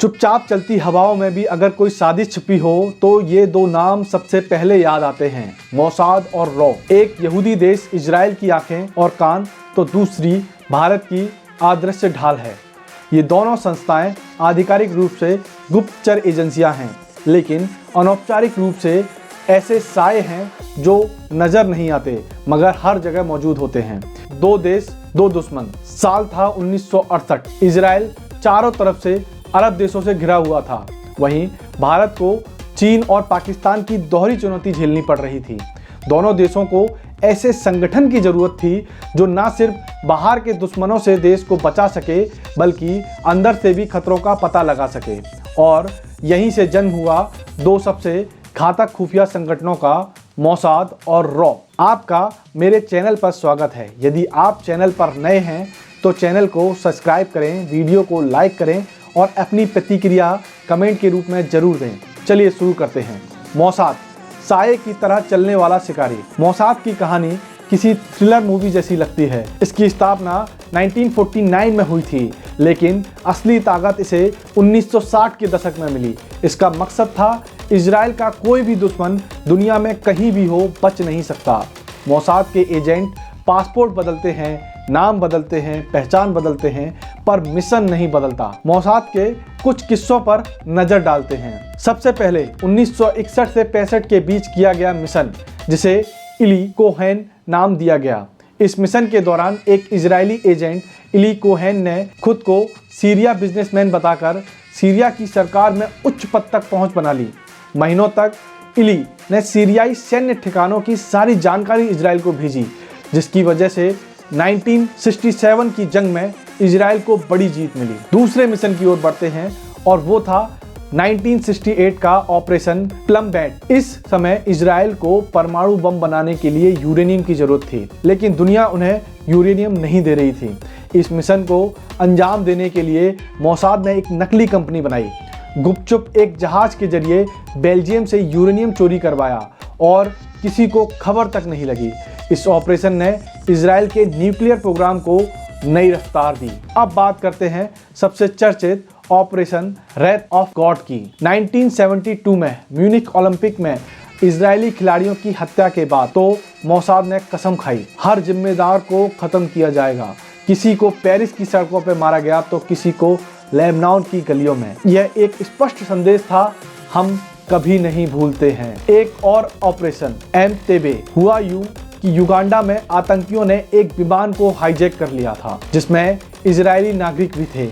चुपचाप चलती हवाओं में भी अगर कोई साजिश छिपी हो तो ये दो नाम सबसे पहले याद आते हैं, मोसाद और रॉ। एक यहूदी देश इजराइल की आंखें और कान तो दूसरी भारत की अदृश्य ढाल है। ये दोनों संस्थाएं आधिकारिक रूप से गुप्तचर एजेंसियां हैं, लेकिन अनौपचारिक रूप से ऐसे साये हैं जो नजर नहीं आते मगर हर जगह मौजूद होते हैं। दो देश दो दुश्मन। साल था 1968। इजराइल चारों तरफ से अरब देशों से घिरा हुआ था। वहीं भारत को चीन और पाकिस्तान की दोहरी चुनौती झेलनी पड़ रही थी। दोनों देशों को ऐसे संगठन की जरूरत थी जो न सिर्फ बाहर के दुश्मनों से देश को बचा सके बल्कि अंदर से भी खतरों का पता लगा सके। और यहीं से जन्म हुआ दो सबसे घातक खुफिया संगठनों का, मोसाद और रॉ। आपका मेरे चैनल पर स्वागत है। यदि आप चैनल पर नए हैं तो चैनल को सब्सक्राइब करें, वीडियो को लाइक करें और अपनी प्रतिक्रिया कमेंट के रूप में जरूर दें। चलिए शुरू करते हैं। मोसाद, साये की तरह चलने वाला शिकारी। मोसाद की कहानी किसी थ्रिलर मूवी जैसी लगती है। इसकी स्थापना 1949 में हुई थी, लेकिन असली ताकत इसे 1960 के दशक में मिली। इसका मकसद था इजराइल का कोई भी दुश्मन दुनिया में कहीं भी हो बच नहीं सकता। मोसाद के एजेंट पासपोर्ट बदलते हैं, नाम बदलते हैं, पहचान बदलते हैं, पर मिशन नहीं बदलता। मोसाद के कुछ किस्सों पर नजर डालते हैं। सबसे पहले 1961 से 65 के बीच किया गया मिशन, जिसे इली कोहेन नाम दिया गया। इस मिशन के दौरान एक इजरायली एजेंट इली कोहेन ने खुद को सीरिया बिजनेसमैन बताकर सीरिया की सरकार में उच्च पद तक पहुंच बना ली। महीनों तक इली ने सीरियाई सैन्य ठिकानों की सारी जानकारी इजराइल को भेजी, जिसकी वजह से 1967 की जंग में इजराइल को बड़ी जीत मिली। दूसरे मिशन की ओर बढ़ते हैं और वो था 1968 का ऑपरेशन प्लम बैट। इस समय इजराइल को परमाणु बम बनाने के लिए यूरेनियम की जरूरत थी, लेकिन दुनिया उन्हें यूरेनियम नहीं दे रही थी। इस मिशन को अंजाम देने के लिए मोसाद ने एक नकली कंपनी बनाई। गुपचुप एक जहाज के जरिए बेल्जियम से यूरेनियम चोरी करवाया और किसी को खबर तक नहीं लगी। इस ऑपरेशन ने इजराइल के न्यूक्लियर प्रोग्राम को नई रफ्तार दी। अब बात करते हैं सबसे चर्चित ऑपरेशन रेथ ऑफ गॉड की। 1972 में म्यूनिख ओलंपिक में इजरायली खिलाड़ियों की हत्या के बाद तो मोसाद ने कसम खाई, हर जिम्मेदार को खत्म किया जाएगा। किसी को पेरिस की सड़कों पर मारा गया तो किसी को लेबनान की गलियों में। यह एक स्पष्ट संदेश था, हम कभी नहीं भूलते हैं। एक और ऑपरेशन एंतेबे हुआ यूं कि युगांडा में आतंकियों ने एक विमान को हाईजैक कर लिया था, जिसमें इजरायली नागरिक भी थे।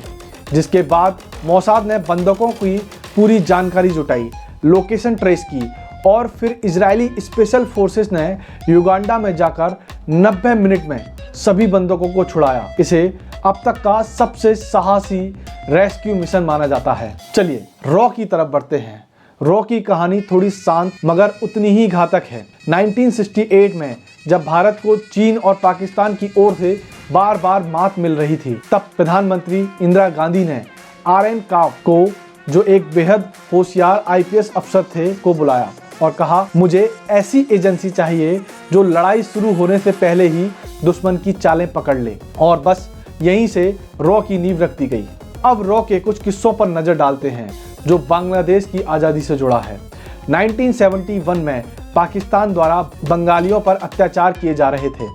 जिसके बाद मोसाद ने बंधकों की पूरी जानकारी जुटाई, लोकेशन ट्रेस की और फिर इजरायली स्पेशल फोर्सेस ने युगांडा में जाकर 90 मिनट में सभी बंधकों को छुड़ाया। इसे अब तक का सबसे साहसी रेस्क्यू मिशन माना जाता है। चलिए रॉ की तरफ बढ़ते हैं। रॉ की कहानी थोड़ी शांत मगर उतनी ही घातक है। 1968 में जब भारत को चीन और पाकिस्तान की ओर से बार बार मात मिल रही थी, तब प्रधानमंत्री इंदिरा गांधी ने RN काव को, जो एक बेहद होशियार IPS अफसर थे, को बुलाया और कहा, मुझे ऐसी एजेंसी चाहिए जो लड़ाई शुरू होने से पहले ही दुश्मन की चालें पकड़ ले। और बस यहीं से रॉ की नींव रख दी गई। अब रॉ के कुछ किस्सों पर नजर डालते हैं जो बांग्लादेश की आज़ादी से जुड़ा है। 1971 में पाकिस्तान द्वारा बंगालियों पर अत्याचार किए जा रहे थे।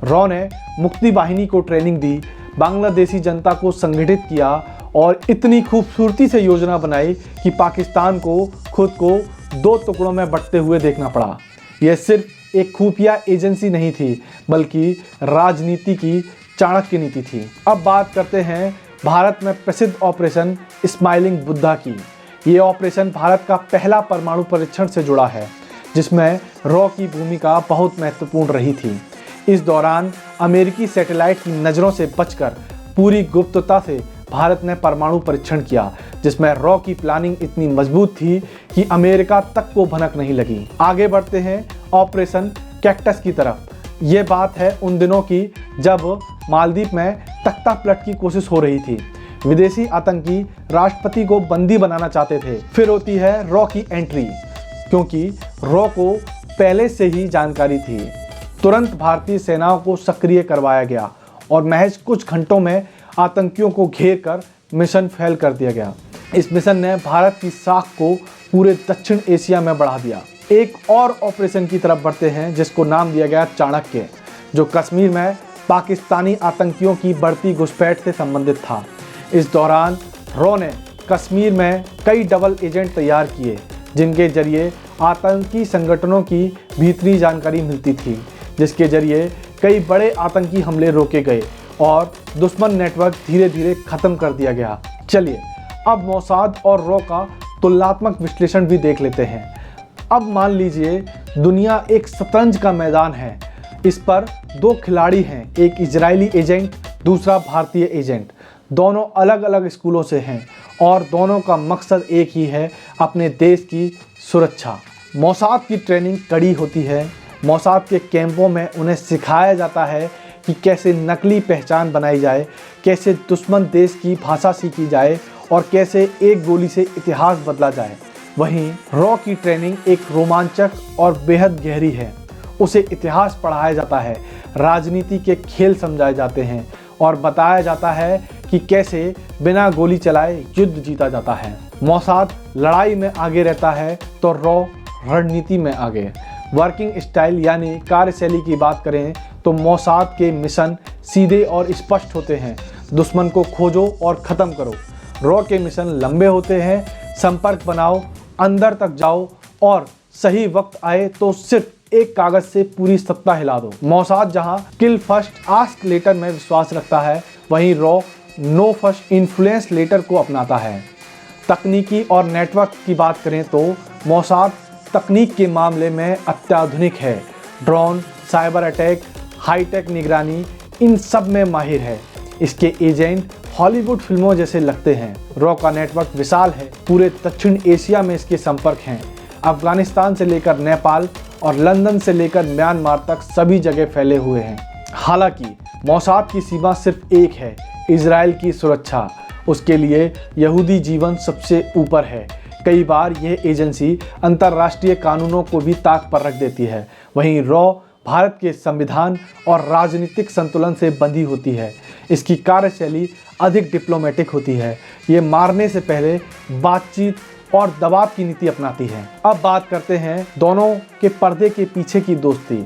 रॉ ने मुक्ति बाहिनी को ट्रेनिंग दी, बांग्लादेशी जनता को संगठित किया और इतनी खूबसूरती से योजना बनाई कि पाकिस्तान को खुद को दो टुकड़ों में बंटते हुए देखना पड़ा। यह सिर्फ एक खुफिया एजेंसी नहीं थी, बल्कि राजनीति की चाणक्य नीति थी। अब बात करते हैं भारत में प्रसिद्ध ऑपरेशन स्माइलिंग बुद्धा की। ये ऑपरेशन भारत का पहला परमाणु परीक्षण से जुड़ा है, जिसमें रॉ की भूमिका बहुत महत्वपूर्ण रही थी। इस दौरान अमेरिकी सैटेलाइट की नज़रों से बचकर पूरी गुप्तता से भारत ने परमाणु परीक्षण किया, जिसमें रॉ की प्लानिंग इतनी मजबूत थी कि अमेरिका तक को भनक नहीं लगी। आगे बढ़ते हैं ऑपरेशन कैक्टस की तरफ। ये बात है उन दिनों की जब मालदीव में तख्ता पलट की कोशिश हो रही थी। विदेशी आतंकी राष्ट्रपति को बंदी बनाना चाहते थे। फिर होती है रॉ की एंट्री, क्योंकि रॉ को पहले से ही जानकारी थी। तुरंत भारतीय सेनाओं को सक्रिय करवाया गया और महज कुछ घंटों में आतंकियों को घेर कर मिशन फेल कर दिया गया। इस मिशन ने भारत की साख को पूरे दक्षिण एशिया में बढ़ा दिया। एक और ऑपरेशन की तरफ बढ़ते हैं जिसको नाम दिया गया चाणक्य, जो कश्मीर में पाकिस्तानी आतंकियों की बढ़ती घुसपैठ से संबंधित था। इस दौरान रॉ ने कश्मीर में कई डबल एजेंट तैयार किए जिनके जरिए आतंकी संगठनों की भीतरी जानकारी मिलती थी, जिसके जरिए कई बड़े आतंकी हमले रोके गए और दुश्मन नेटवर्क धीरे धीरे खत्म कर दिया गया। चलिए अब मोसाद और रॉ का तुलनात्मक विश्लेषण भी देख लेते हैं। अब मान लीजिए दुनिया एक शतरंज का मैदान है। इस पर दो खिलाड़ी हैं, एक इजरायली एजेंट, दूसरा भारतीय एजेंट। दोनों अलग अलग स्कूलों से हैं और दोनों का मकसद एक ही है, अपने देश की सुरक्षा। मोसाद की ट्रेनिंग कड़ी होती है। मोसाद के कैंपों में उन्हें सिखाया जाता है कि कैसे नकली पहचान बनाई जाए, कैसे दुश्मन देश की भाषा सीखी जाए और कैसे एक गोली से इतिहास बदला जाए। वहीं रॉ की ट्रेनिंग एक रोमांचक और बेहद गहरी है। उसे इतिहास पढ़ाया जाता है, राजनीति के खेल समझाए जाते हैं और बताया जाता है कि कैसे बिना गोली चलाए युद्ध जीता जाता है। मोसाद लड़ाई में आगे रहता है तो रॉ रणनीति में आगे। वर्किंग स्टाइल यानी कार्यशैली की बात करें तो मोसाद के मिशन सीधे और स्पष्ट होते हैं, दुश्मन को खोजो और ख़त्म करो। रॉ के मिशन लंबे होते हैं, संपर्क बनाओ, अंदर तक जाओ और सही वक्त आए तो सिर्फ एक कागज से पूरी सत्ता हिला दो। मोसाद जहां किल फर्स्ट आस्क लेटर में विश्वास रखता है, वहीं रॉ नो फर्स्ट इन्फ्लुएंस लेटर को अपनाता है। तकनीकी और नेटवर्क की बात करें तो मोसाद तकनीक के मामले में अत्याधुनिक है। ड्रोन, साइबर अटैक, हाईटेक निगरानी, इन सब में माहिर है। इसके एजेंट हॉलीवुड फिल्मों जैसे लगते हैं। रॉ का नेटवर्क विशाल है, पूरे दक्षिण एशिया में इसके संपर्क हैं। अफगानिस्तान से लेकर नेपाल और लंदन से लेकर म्यांमार तक सभी जगह फैले हुए हैं। हालांकि मोसाद की सीमा सिर्फ एक है, इजराइल की सुरक्षा। उसके लिए यहूदी जीवन सबसे ऊपर है। कई बार यह एजेंसी अंतर्राष्ट्रीय कानूनों को भी ताक पर रख देती है। वहीं रॉ भारत के संविधान और राजनीतिक संतुलन से बंधी होती है। इसकी कार्यशैली अधिक डिप्लोमेटिक होती है। ये मारने से पहले बातचीत और दबाव की नीति अपनाती है। अब बात करते हैं दोनों के पर्दे के पीछे की दोस्ती,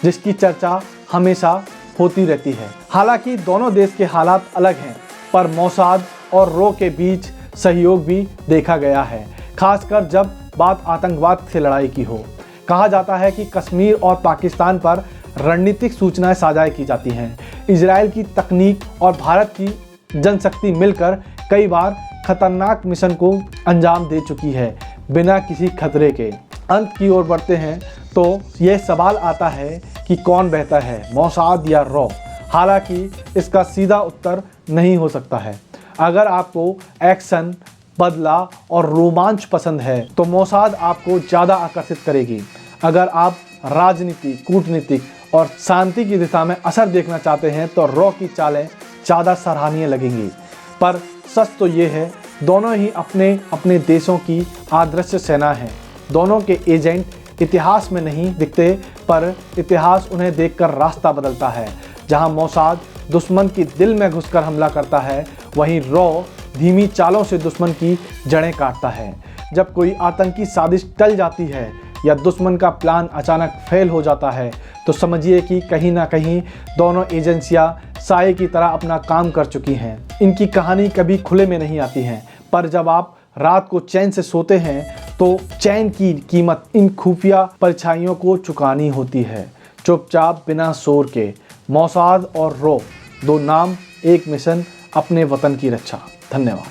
जिसकी चर्चा हमेशा होती रहती है। हालांकि दोनों देश के हालात अलग हैं, पर मोसाद और रॉ के बीच सहयोग भी देखा गया है, खासकर जब बात आतंकवाद से लड़ाई की हो। कहा जाता है कि कश्मीर और पाकिस्तान पर रणनीतिक सूचनाएं साझा की जाती हैं। इजराइल की तकनीक और भारत की जनशक्ति मिलकर कई बार खतरनाक मिशन को अंजाम दे चुकी है बिना किसी खतरे के। अंत की ओर बढ़ते हैं तो यह सवाल आता है कि कौन बेहतर है, मोसाद या रॉ। हालांकि इसका सीधा उत्तर नहीं हो सकता है। अगर आपको एक्शन, बदला और रोमांच पसंद है तो मोसाद आपको ज़्यादा आकर्षित करेगी। अगर आप राजनीति, कूटनीतिक और शांति की दिशा में असर देखना चाहते हैं तो रॉ की चालें ज़्यादा सराहनीय लगेंगी। पर सच तो ये है, दोनों ही अपने अपने देशों की आदर्श सेना हैं। दोनों के एजेंट इतिहास में नहीं दिखते, पर इतिहास उन्हें देखकर रास्ता बदलता है। जहां मोसाद दुश्मन की दिल में घुसकर हमला करता है, वहीं रॉ धीमी चालों से दुश्मन की जड़ें काटता है। जब कोई आतंकी साजिश टल जाती है या दुश्मन का प्लान अचानक फेल हो जाता है तो समझिए कि कहीं ना कहीं दोनों एजेंसियां साए की तरह अपना काम कर चुकी हैं। इनकी कहानी कभी खुले में नहीं आती है, पर जब आप रात को चैन से सोते हैं तो चैन की कीमत इन खुफिया परछाइयों को चुकानी होती है, चुपचाप बिना शोर के। मोसाद और रॉ, दो नाम, एक मिशन, अपने वतन की रक्षा। धन्यवाद।